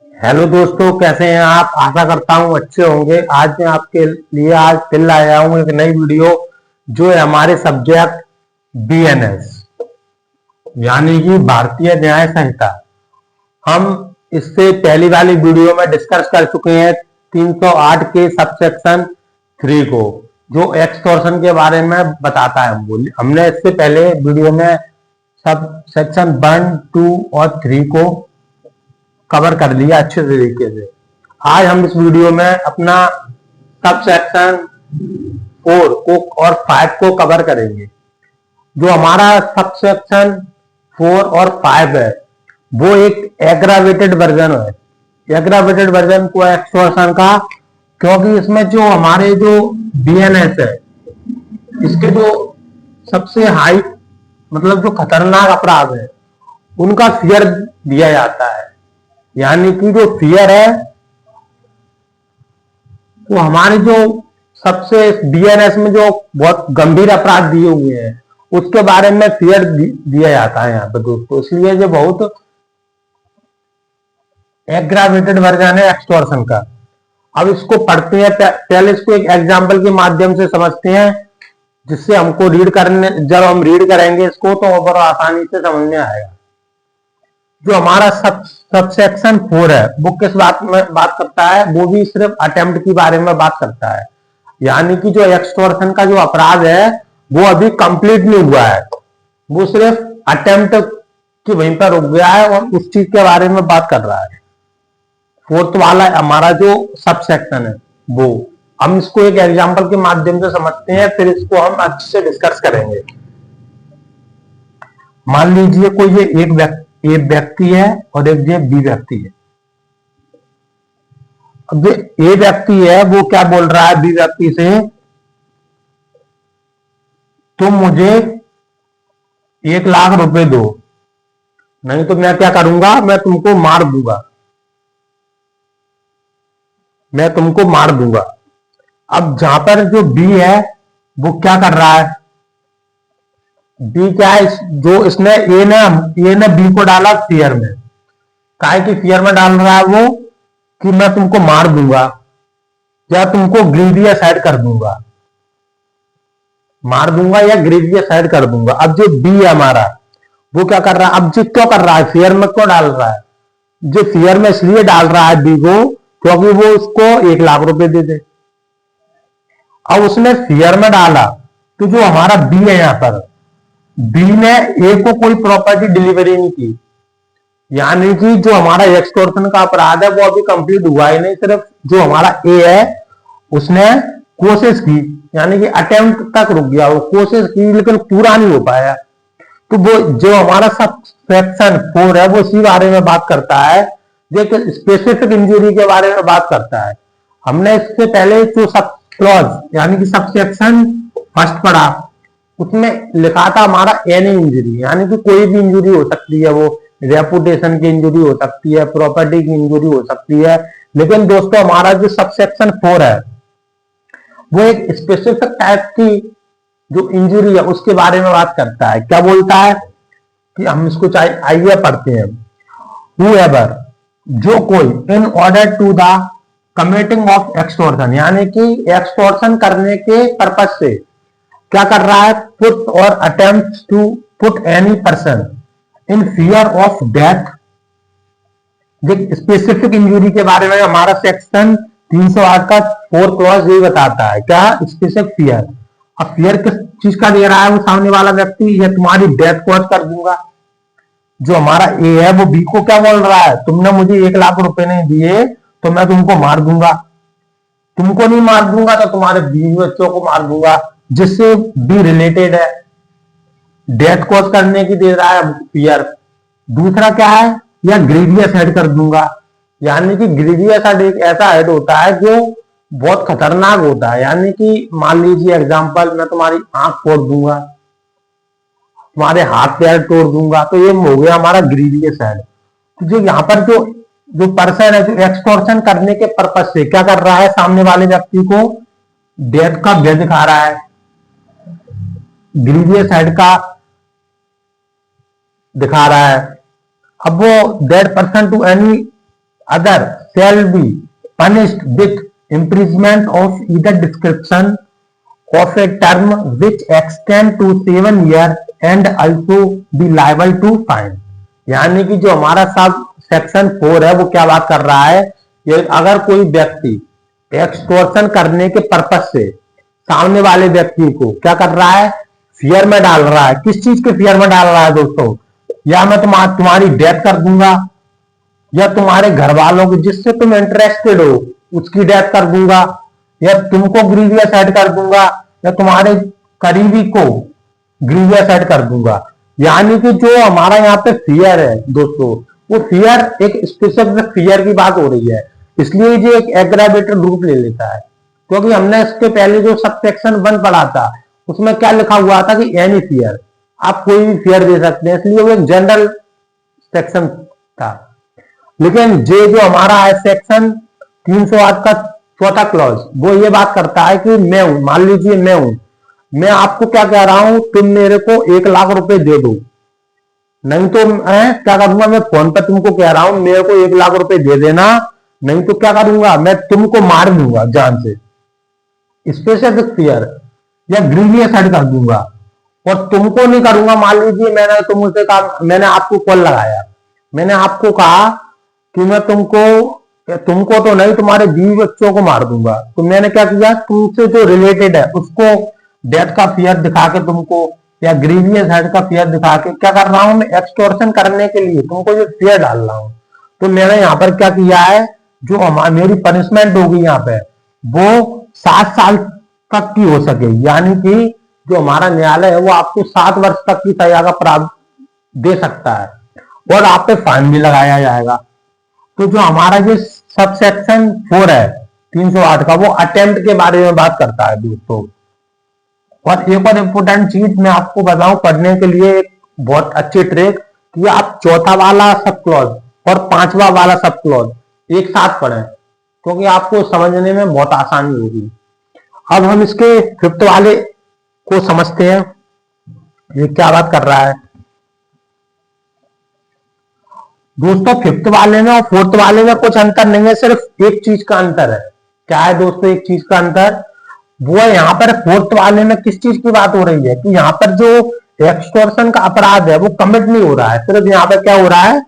Hello दोस्तों, कैसे हैं आप। आशा करता हूँ अच्छे होंगे। आज मैं आपके लिए आज फिर लाया हूँ एक नई वीडियो जो है हमारे सब्जेक्ट बीएनएस यानी कि भारतीय न्याय संहिता। हम इससे पहली वाली वीडियो में डिस्कस कर चुके हैं 308 के सबसेक्शन 3 को, जो एक्सटॉर्शन के बारे में बताता है। हमने इससे पहले वीडियो में सब सेक्शन 1, 2 और 3 को कवर कर लिया अच्छे तरीके से। आज हम इस वीडियो में अपना सब सेक्शन 4 को और 5 को कवर करेंगे। जो हमारा सब सेक्शन 4 और 5 है वो एक एग्रावेटेड वर्जन है। एग्रावेटेड वर्जन को एक्सटॉर्शन का, क्योंकि इसमें जो हमारे जो बीएनएस है इसके जो सबसे हाई मतलब जो खतरनाक अपराध है उनका फियर दिया जाता है। यानी कि जो फियर है वो हमारे जो सबसे बीएनएस में जो बहुत गंभीर अपराध दिए हुए हैं उसके बारे में फियर दिया जाता है यहाँ पे दोस्तों। इसलिए जो बहुत एग्रावेटेड वर्जन है एक्सटॉर्शन का। अब इसको पढ़ते हैं, पहले इसको एक एग्जाम्पल के माध्यम से समझते हैं, जिससे हमको रीड करने, जब हम रीड करेंगे इसको तो और आसानी से समझ में आएगा। जो हमारा सबसेक्शन 4 है वो किस बात में बात करता है, वो भी सिर्फ अटेम्प्ट के बारे में बात करता है। यानी कि जो एक्सटॉर्शन का जो अपराध है वो अभी कंप्लीट नहीं हुआ है, वो सिर्फ अटेम्प्ट की वहीं पर रुक गया है और उस चीज के बारे में बात कर रहा है। फोर्थ वाला हमारा जो सबसेक्शन है वो हम इसको एक एग्जांपल के माध्यम से समझते हैं, फिर इसको हम अच्छे से डिस्कस करेंगे। मान लीजिए कोई ये एक व्यक्ति है और एक ये बी व्यक्ति है। अब ए व्यक्ति है वो क्या बोल रहा है बी व्यक्ति से, तुम मुझे 1 लाख रुपए दो, नहीं तो मैं क्या करूंगा, मैं तुमको मार दूंगा, मैं तुमको मार दूंगा। अब जहां पर जो बी है वो क्या कर रहा है, बी क्या है, जो इसने ए ने बी को डाला फियर में। काहे की फियर में डाल रहा है वो कि मैं तुमको मार दूंगा या तुमको ग्रीवियस साइड कर दूंगा, मार दूंगा या ग्रीवियस साइड कर दूंगा। अब जो बी है हमारा वो क्या कर रहा है, अब जो क्यों कर रहा है, फियर में क्यों डाल रहा है, जो फियर में इसलिए डाल रहा है बी को क्योंकि वो उसको 1 लाख रुपए दे दे। अब उसने फियर में डाला तो जो हमारा बी है यहां पर, बी ने ए को कोई प्रॉपर्टी डिलीवरी नहीं की। यानी कि जो हमारा एक्सटॉर्शन का अपराध है वो अभी कंप्लीट हुआ ही नहीं, सिर्फ जो हमारा ए है उसने कोशिश की, यानी कि अटेम्प्ट तक रुक गया, वो कोशिश की लेकिन पूरा नहीं हो पाया। तो वो जो हमारा सब सेक्शन 4 है वो इसी बारे में बात करता है, जो स्पेसिफिक इंजरी के बारे में बात करता है। हमने इससे पहले जो सब क्लॉज यानी कि सब सेक्शन फर्स्ट पढ़ा उसमें लिखा था हमारा एनी इंजरी, यानी कि कोई भी इंजरी हो सकती है, वो रेपुटेशन की इंजरी हो सकती है, प्रॉपर्टी की इंजरी हो सकती है। लेकिन दोस्तों हमारा जो सबसेक्शन 4 है वो एक स्पेसिफिक टाइप की जो इंजरी है उसके बारे में बात करता है। क्या बोलता है कि हम इसको आइए पढ़ते हैं। Whoever, जो कोई, in order to the committing of extortion, यानी कि एक्सटॉर्शन करने के पर्पज से क्या कर रहा है, पुट और attempt to put any person in fear of death. Specific injury के बारे में हमारा सेक्शन 308 का 4 क्लॉज यही बताता है, क्या, स्पेसिफिक फियर। अब फियर किस चीज का दे रहा है वो सामने वाला व्यक्ति, ये तुम्हारी डेथ कॉज कर दूंगा। जो हमारा ए है वो बी को क्या बोल रहा है, तुमने मुझे 1 लाख रुपए नहीं दिए तो मैं तुमको मार दूंगा, तुमको नहीं मार दूंगा तो तुम्हारे बीवी बच्चों को मार दूंगा, जिससे बी रिलेटेड है, डेथ कॉज करने की दे रहा है फियर। दूसरा क्या है, या ग्रीवियस हेड कर दूंगा, यानी कि ग्रीवियस हेड एक ऐसा हेड होता है जो बहुत खतरनाक होता है। यानी कि मान लीजिए एग्जांपल, मैं तुम्हारी आंख फोड़ दूंगा, तुम्हारे हाथ पैर तोड़ दूंगा, तो ये हो गया हमारा ग्रीवियस हेड। तो जो यहाँ पर जो जो पर्सन है जो एक्सटॉर्शन करने के पर्पज से क्या कर रहा है, सामने वाले व्यक्ति को डेथ का भय दिखा रहा है, ग्रीवियस हेड का दिखा रहा है। अब वो dead person to any other shall be punished with imprisonment of either description of a term which extend to 7 years and also be liable to fine। यानी कि जो हमारा सब सेक्शन 4 है वो क्या बात कर रहा है, ये अगर कोई व्यक्ति एक्सटॉर्शन करने के पर्पस से सामने वाले व्यक्ति को क्या कर रहा है, फियर में डाल रहा है। किस चीज के फियर में डाल रहा है दोस्तों, या मैं तुम्हारी डेथ कर दूंगा, या तुम्हारे घर वालों को जिससे तुम इंटरेस्टेड हो उसकी डेथ कर दूंगा, या तुमको ग्रीवियस हेड कर दूंगा, या तुम्हारे करीबी को ग्रीवियस हेड कर दूंगा। यानी कि जो हमारा यहाँ पे फियर है दोस्तों, वो फियर एक स्पेसिफिक फियर की बात हो रही है, इसलिए ये एक एग्रावेटेड रूप ले लेता है। क्योंकि हमने इसके पहले जो सब सेक्शन 1 पढ़ा था उसमें क्या लिखा हुआ था कि एनी फियर, आप कोई भी फियर दे सकते हैं, इसलिए वो एक जनरल सेक्शन था। लेकिन ये जो हमारा है सेक्शन 308 का चौथा क्लॉज, वो ये बात करता है कि मैं हूं, मान लीजिए मैं हूं, मैं आपको क्या कह रहा हूं, तुम मेरे को 1 लाख रुपए दे दो, नहीं तो मैं क्या करूंगा, मैं फोन पर तुमको कह रहा हूं मेरे को 1 लाख रुपए दे देना, नहीं तो क्या करूंगा, मैं तुमको मार दूंगा जान से। स्पेसिफिक फियर या ग्रीवियस हेड कर दूंगा, और तुमको नहीं करूंगा। मान लीजिए मैंने तुमसे कहा, मैंने आपको कॉल लगाया, मैंने आपको कहा कि मैं तुमको तो नहीं, तुम्हारे 20 बच्चों को मार दूंगा। तो मैंने क्या किया, तुमसे जो रिलेटेड है उसको डेथ का फियर दिखा के तुमको, या ग्रीवियस हेड का फियर दिखा के क्या कर रहा हूं, मैं एक्सटॉर्शन करने के लिए तुमको जो फियर डाल रहा हूं। तो मैंने यहाँ पर क्या किया है, जो मेरी पनिशमेंट होगी यहाँ पे वो 7 साल तक की हो सके, यानी कि जो हमारा न्यायालय है वो आपको 7 वर्ष तक की सजा का प्रावधान दे सकता है, और आप पे फाइन भी लगाया जाएगा। तो जो हमारा ये सब सेक्शन 4 है 308 का, वो अटेम्प्ट के बारे में बात करता है दोस्तों। और एक और इम्पोर्टेंट चीज मैं आपको बताऊं पढ़ने के लिए, एक बहुत अच्छी ट्रिक, कि आप चौथा वाला सब क्लॉज और 5वां वाला सब क्लॉज एक साथ पढ़ें, क्योंकि आपको समझने में बहुत आसानी होगी। अब हम इसके 5th वाले को समझते हैं, ये क्या बात कर रहा है दोस्तों। 5th वाले में और 4th वाले में कुछ अंतर नहीं है, सिर्फ एक चीज का अंतर है। क्या है दोस्तों एक चीज का अंतर, वो है यहाँ पर 4th वाले में किस चीज की बात हो रही है, कि यहाँ पर जो एक्सटॉर्शन का अपराध है वो कमिट नहीं हो रहा है, सिर्फ यहाँ पर क्या हो रहा है,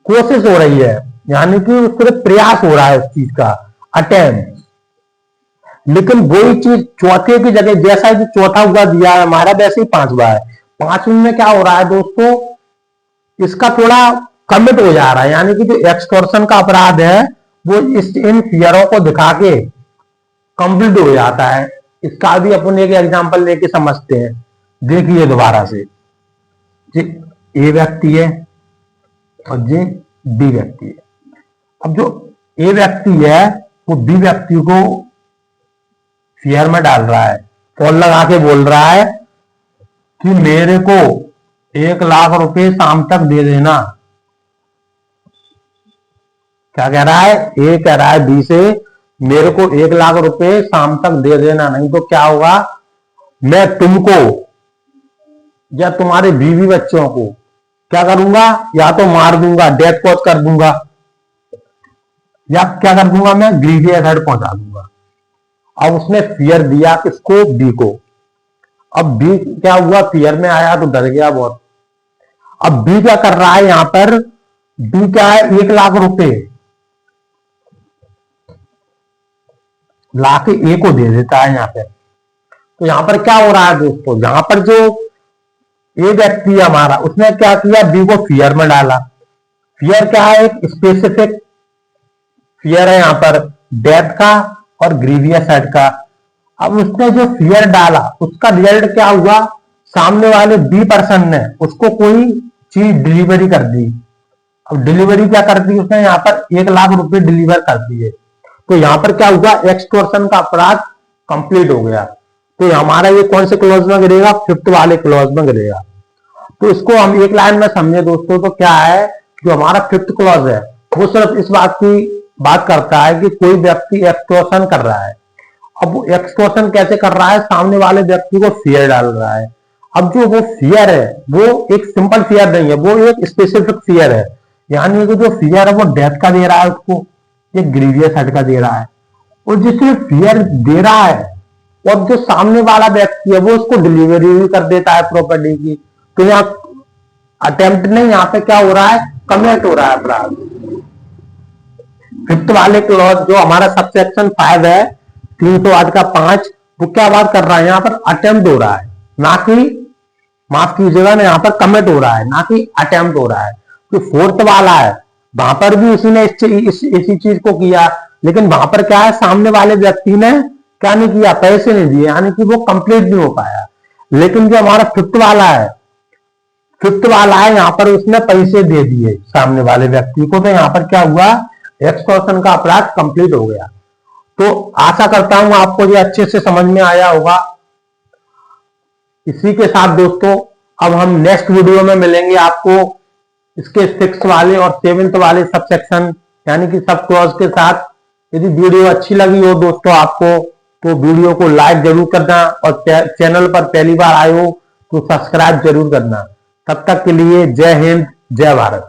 कोशिश हो रही है, यानी कि सिर्फ प्रयास हो रहा है उस चीज का, अटेम्प्ट। लेकिन वही चीज चौथे की जगह, जैसा कि चौथा हुआ दिया है हमारा, वैसे ही 5वां है। 5वें में क्या हो रहा है दोस्तों, इसका थोड़ा कमिट हो जा रहा है, यानी कि जो एक्सटॉर्शन का अपराध है वो इन फियरों को दिखा के कंप्लीट हो जाता है। इसका भी अपन एक एग्जांपल लेके समझते हैं, देखिए दोबारा से। ए व्यक्ति है और ये बी व्यक्ति है। अब जो ए व्यक्ति है वो बी व्यक्ति को फियर में डाल रहा है, फोन लगा के बोल रहा है कि मेरे को 1 लाख रुपए शाम तक दे देना। क्या कह रहा है, ए कह रहा है बी से मेरे को 1 लाख रुपए शाम तक दे देना, नहीं तो क्या होगा, मैं तुमको या तुम्हारे बीवी बच्चों को क्या करूंगा, या तो मार दूंगा, डेथ कॉज कर दूंगा, या क्या कर दूंगा, मैं ग्रीवियस हेड पहुंचा दूंगा। अब उसने फियर दिया किसको, बी को। अब बी क्या हुआ, फियर में आया तो डर गया बहुत। अब बी क्या कर रहा है, यहां पर बी क्या है, 1 लाख रुपए लाके ए को दे देता है यहाँ पे। तो यहां पर क्या हो रहा है दोस्तों, यहां पर जो ए व्यक्ति है हमारा, उसने क्या किया, बी को फियर में डाला। फियर क्या है, एक स्पेसिफिक फियर है यहाँ पर डेथ का और ग्रीवियस हेड का। अब उसने जो फियर डाला उसका रिजल्ट क्या हुआ, सामने वाले बी पर्सन ने उसको कोई चीज डिलीवरी कर दी। अब डिलीवरी क्या कर दी उसने, यहाँ पर 1 लाख रुपए डिलीवर कर दिए। तो यहां पर क्या हुआ, एक्सटॉर्शन का अपराध कंप्लीट हो गया। तो हमारा ये कौन से क्लॉज में गिरेगा, 5th वाले क्लॉज में गिरेगा। तो इसको हम एक लाइन में समझे दोस्तों, तो क्या है, जो हमारा 5th क्लॉज है वो सिर्फ इस बात की बात करता है कि कोई व्यक्ति एक्सटॉर्शन कर रहा है। अब वो एक्सटॉर्शन कैसे कर रहा है, सामने वाले व्यक्ति को फियर डाल रहा है। अब जो वो फियर है वो एक सिंपल फियर नहीं है, वो एक स्पेसिफिक फियर है। यानी कि जो फियर है वो डेथ का दे रहा है उसको, ये ग्रीवियस हेड का दे रहा है। और जिसने फियर दे रहा है और जो सामने वाला व्यक्ति है वो उसको डिलीवरी भी कर देता है प्रॉपर्टी की, तो यहाँ अटेम्प्ट नहीं, यहाँ पे क्या हो रहा है, कमिट हो रहा है अपराध। फिफ्थ वाले क्लॉज जो हमारा सबसेक्शन 5 है 308 का 5, वो क्या बात कर रहा है, यहाँ पर अटेम्प्ट हो रहा है, ना कि, माफ कीजिएगा ना, यहाँ पर कमिट हो रहा है ना कि अटेम्प्ट हो रहा है। तो फोर्थ वाला है, वहां पर भी उसी ने इसी चीज को किया, लेकिन वहां पर क्या है, सामने वाले व्यक्ति ने क्या नहीं किया, पैसे नहीं दिए, यानी कि वो कंप्लीट नहीं हो पाया। लेकिन जो हमारा फिफ्थ वाला है, यहाँ पर उसने पैसे दे दिए सामने वाले व्यक्ति को, तो यहाँ पर क्या हुआ, एक्सटॉर्शन का अपराध कंप्लीट हो गया। तो आशा करता हूं आपको ये अच्छे से समझ में आया होगा। इसी के साथ दोस्तों अब हम नेक्स्ट वीडियो में मिलेंगे आपको इसके 6th वाले और 7th वाले सब सेक्शन यानी कि सब क्लॉज के साथ। यदि वीडियो अच्छी लगी हो दोस्तों आपको, तो वीडियो को लाइक जरूर करना, और चैनल पर पहली बार आए हो तो सब्सक्राइब जरूर करना। तब तक के लिए जय हिंद, जय भारत।